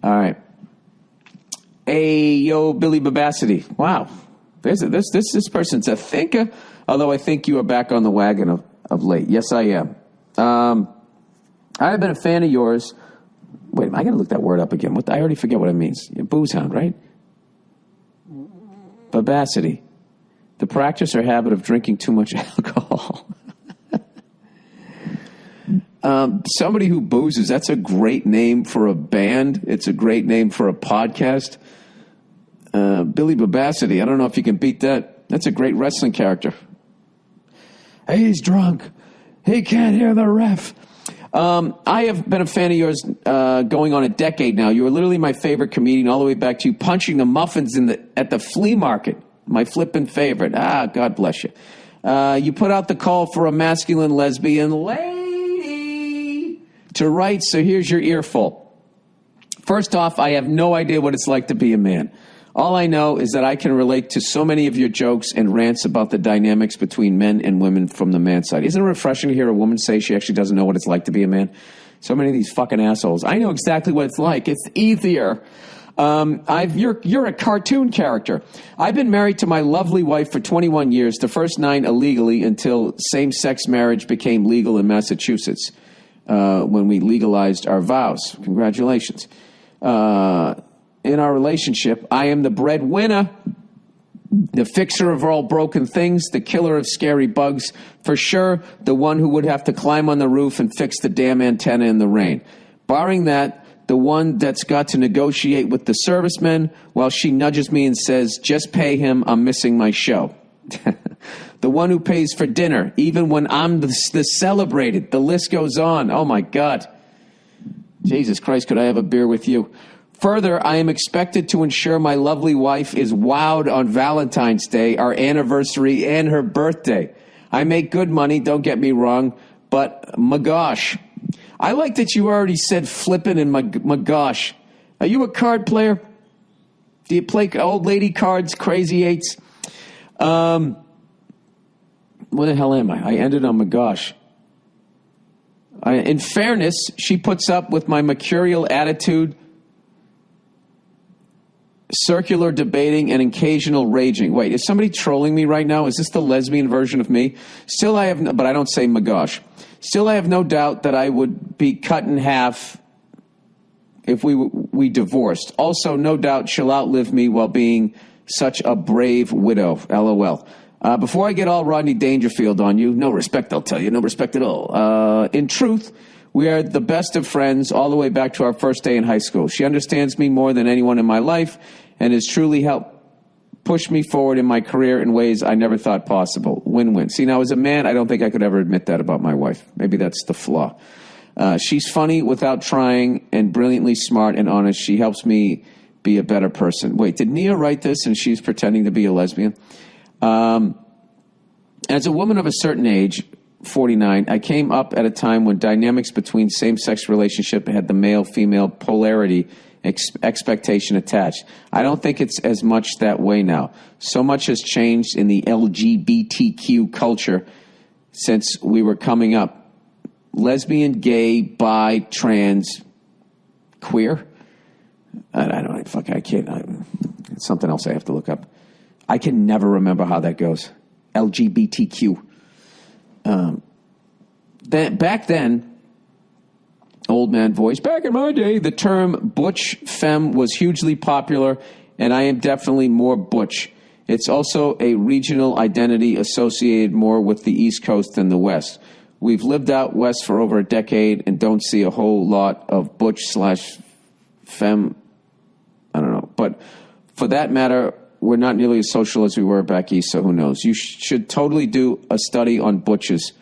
All right. Hey, yo, Billy Babacity. Wow. This person's a thinker, although I think you are back on the wagon of late. Yes, I am. I have been a fan of yours. Wait, I got to look that word up again. I already forget what it means. Booze hound, right? Babacity. The practice or habit of drinking too much alcohol. Somebody who boozes, that's a great name for a band. It's a great name for a podcast. Billy Babacity, I don't know if you can beat that. That's a great wrestling character. Hey, he's drunk. He can't hear the ref. I have been a fan of yours going on a decade now. You were literally my favorite comedian all the way back to you punching the muffins at the flea market. My flippin' favorite. God bless you. You put out the call for a masculine lesbian lady to write, so here's your earful. First off, I have no idea what it's like to be a man. All I know is that I can relate to so many of your jokes and rants about the dynamics between men and women from the man side. Isn't it refreshing to hear a woman say she actually doesn't know what it's like to be a man? So many of these fucking assholes. I know exactly what it's like. It's easier. You're a cartoon character. I've been married to my lovely wife for 21 years, the first 9 illegally until same-sex marriage became legal in Massachusetts when we legalized our vows. Congratulations. In our relationship, I am the breadwinner, the fixer of all broken things, the killer of scary bugs, for sure, the one who would have to climb on the roof and fix the damn antenna in the rain. Barring that, the one that's got to negotiate with the servicemen while she nudges me and says, just pay him, I'm missing my show. The one who pays for dinner, even when I'm the celebrated. The list goes on. Oh, my God. Jesus Christ, could I have a beer with you? Further, I am expected to ensure my lovely wife is wowed on Valentine's Day, our anniversary, and her birthday. I make good money, don't get me wrong, but my gosh. I like that you already said flippin' and my gosh. Are you a card player? Do you play old lady cards, crazy eights? Where the hell am I? I ended on my gosh. In fairness, she puts up with my mercurial attitude, circular debating, and occasional raging. Wait, is somebody trolling me right now? Is this the lesbian version of me? Still, I have, but I don't say my gosh. Still, I have no doubt that I would be cut in half if we divorced. Also, no doubt she'll outlive me while being such a brave widow. LOL. Before I get all Rodney Dangerfield on you, no respect, I'll tell you, no respect at all. In truth, we are the best of friends all the way back to our first day in high school. She understands me more than anyone in my life and has truly helped push me forward in my career in ways I never thought possible. Win-win. See, now as a man, I don't think I could ever admit that about my wife. Maybe that's the flaw. She's funny without trying and brilliantly smart and honest. She helps me be a better person. Wait, did Nia write this and she's pretending to be a lesbian? As a woman of a certain age, 49, I came up at a time when dynamics between same-sex relationship had the male-female polarity expectation attached. I don't think it's as much that way now. So much has changed in the LGBTQ culture since we were coming up. Lesbian, gay, bi, trans, queer. I can't. It's something else I have to look up. I can never remember how that goes. LGBTQ. Back then, old man voice, back in my day, the term butch femme was hugely popular, and I am definitely more butch. It's also a regional identity associated more with the East Coast than the West. We've lived out West for over a decade and don't see a whole lot of butch/femme. I don't know. But for that matter, we're not nearly as social as we were back East, so who knows? You should totally do a study on butches.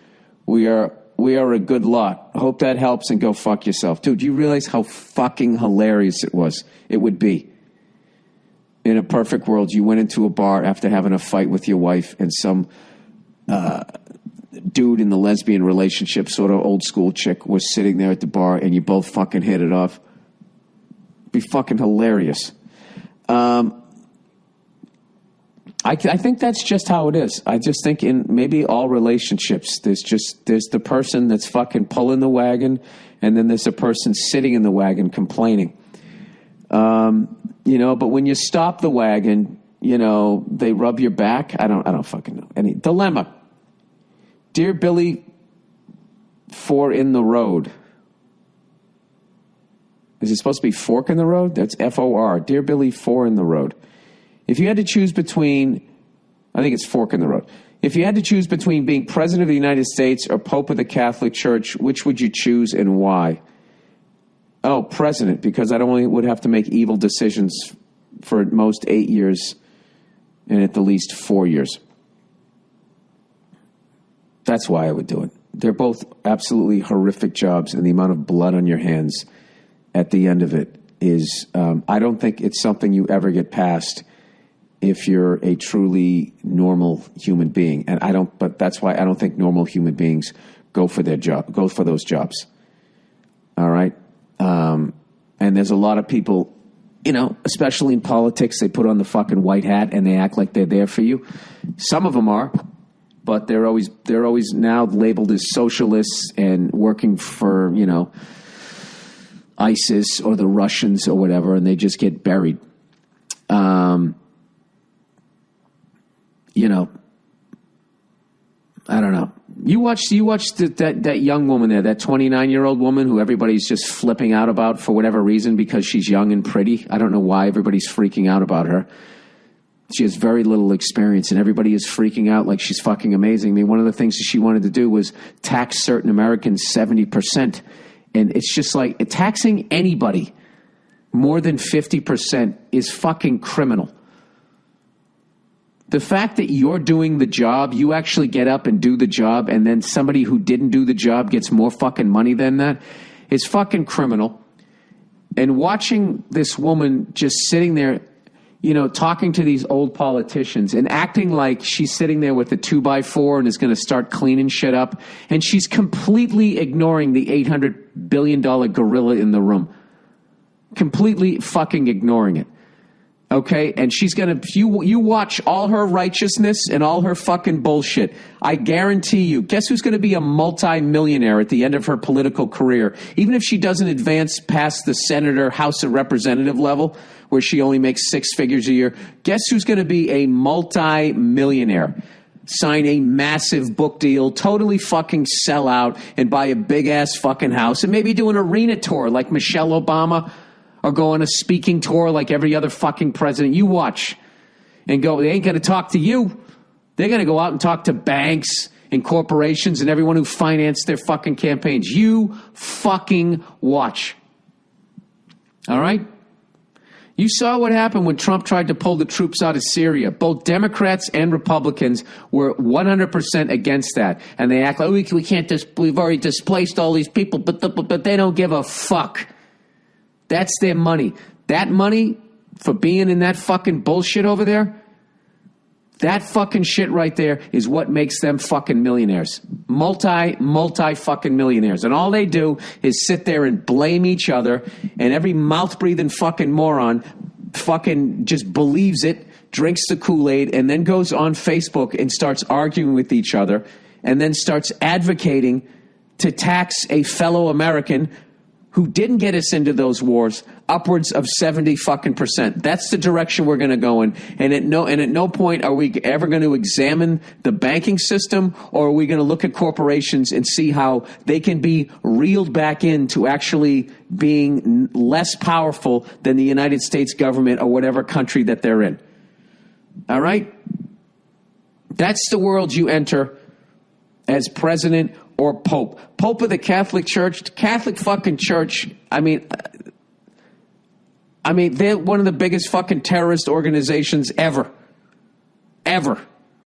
We are a good lot. I hope that helps, and go fuck yourself. Dude, do you realize how fucking hilarious it would be? In a perfect world, you went into a bar after having a fight with your wife and some dude in the lesbian relationship, sort of old school chick, was sitting there at the bar and you both fucking hit it off. Be fucking hilarious. I think that's just how it is. I just think in maybe all relationships, there's the person that's fucking pulling the wagon, and then there's a person sitting in the wagon complaining. But when you stop the wagon, they rub your back. I don't fucking know. Any dilemma. Dear Billy, for in the road. Is it supposed to be fork in the road? That's F-O-R. Dear Billy, for in the road. If you had to choose between, I think it's fork in the road. If you had to choose between being president of the United States or Pope of the Catholic Church, which would you choose and why? Oh, president, because I only would have to make evil decisions for at most 8 years and at the least 4 years. That's why I would do it. They're both absolutely horrific jobs, and the amount of blood on your hands at the end of it is, I don't think it's something you ever get past if you're a truly normal human being. But that's why I don't think normal human beings go for those jobs. All right? And there's a lot of people, especially in politics, they put on the fucking white hat and they act like they're there for you. Some of them are, but they're always now labeled as socialists and working for, ISIS or the Russians or whatever, and they just get buried. I don't know. You watched that young woman there, that 29-year-old woman who everybody's just flipping out about for whatever reason because she's young and pretty. I don't know why everybody's freaking out about her. She has very little experience, and everybody is freaking out like she's fucking amazing. I mean, one of the things that she wanted to do was tax certain Americans 70%. And it's just like taxing anybody more than 50% is fucking criminal. The fact that you're doing the job, you actually get up and do the job, and then somebody who didn't do the job gets more fucking money than that is fucking criminal. And watching this woman just sitting there, talking to these old politicians and acting like she's sitting there with a 2x4 and is going to start cleaning shit up, and she's completely ignoring the $800 billion gorilla in the room. Completely fucking ignoring it. Okay, and she's going to, you watch all her righteousness and all her fucking bullshit. I guarantee you, guess who's going to be a multi-millionaire at the end of her political career? Even if she doesn't advance past the senator, House of Representative level, where she only makes 6 figures a year, guess who's going to be a multi-millionaire? Sign a massive book deal, totally fucking sell out, and buy a big-ass fucking house, and maybe do an arena tour like Michelle Obama, or go on a speaking tour like every other fucking president. You watch and go, they ain't going to talk to you. They're going to go out and talk to banks and corporations and everyone who financed their fucking campaigns. You fucking watch. All right? You saw what happened when Trump tried to pull the troops out of Syria. Both Democrats and Republicans were 100% against that. And they act like, we can't, we've already displaced all these people, but they don't give a fuck. That's their money. That money for being in that fucking bullshit over there, that fucking shit right there is what makes them fucking millionaires. Multi fucking millionaires. And all they do is sit there and blame each other, and every mouth-breathing fucking moron fucking just believes it, drinks the Kool-Aid, and then goes on Facebook and starts arguing with each other, and then starts advocating to tax a fellow American who didn't get us into those wars upwards of 70 fucking percent. That's the direction we're going to go in. And at no point are we ever going to examine the banking system, or are we going to look at corporations and see how they can be reeled back into actually being less powerful than the United States government or whatever country that they're in. All right? That's the world you enter as president or Pope. Pope of the Catholic Church, Catholic fucking Church, I mean, they're one of the biggest fucking terrorist organizations ever. Ever.